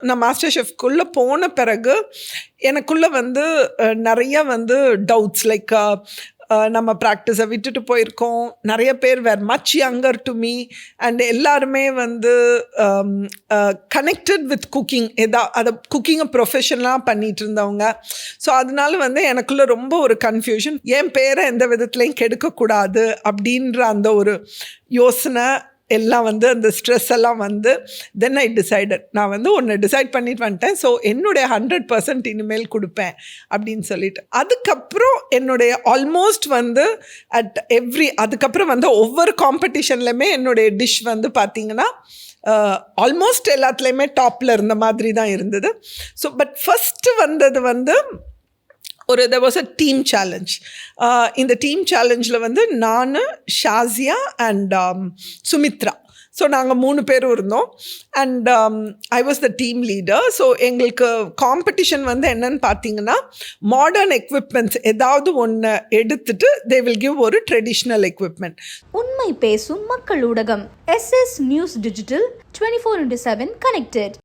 நான் மாஸ்டர் ஷெஃப்குள்ளே போன பிறகு எனக்குள்ளே வந்து நிறைய வந்து டவுட்ஸ் லைக் நம்ம ப்ராக்டிஸை விட்டுட்டு போயிருக்கோம். நிறைய பேர் were much younger to me and எல்லாருமே வந்து கனெக்டட் வித் குக்கிங், அதை குக்கிங்கை ப்ரொஃபஷனலாக பண்ணிகிட்டு இருந்தவங்க. ஸோ அதனால வந்து எனக்குள்ளே ரொம்ப ஒரு கன்ஃபியூஷன், என் பேரை எந்த விதத்துலையும் கெடுக்கக்கூடாது அப்படின்ற அந்த ஒரு யோசனை எல்லாம் வந்து அந்த ஸ்ட்ரெஸ் எல்லாம் வந்து தென் ஐ டிசைடட், நான் வந்து ஒன்று டிசைட் பண்ணிட்டு வந்துட்டேன். ஸோ என்னுடைய 100% இனிமேல் கொடுப்பேன் அப்படின்னு சொல்லிட்டு அதுக்கப்புறம் என்னுடைய ஆல்மோஸ்ட் வந்து அதுக்கப்புறம் வந்து ஒவ்வொரு காம்படிஷன்லையுமே என்னுடைய டிஷ் வந்து பார்த்திங்கன்னா ஆல்மோஸ்ட் எல்லாத்துலேயுமே டாப்பில் இருந்த மாதிரி தான் இருந்தது. ஸோ பட் ஃபஸ்ட்டு வந்தது வந்து there was a team challenge. இந்த டீம் சேலஞ்சில் வந்து நான், ஷாசியா அண்ட் சுமித்ரா, ஸோ நாங்கள் 3 பேரும் இருந்தோம். And I was the team leader. So எங்களுக்கு காம்படிஷன் வந்து என்னன்னு பார்த்தீங்கன்னா, மாடர்ன் எக்விப்மெண்ட்ஸ் ஏதாவது ஒன்று எடுத்துட்டு தே வில் கிவ் ஒரு ட்ரெடிஷ்னல் எக்விப்மெண்ட். உண்மை பேசும் மக்கள் ஊடகம் SS நியூஸ் டிஜிட்டல் 24/7 கனெக்டட்.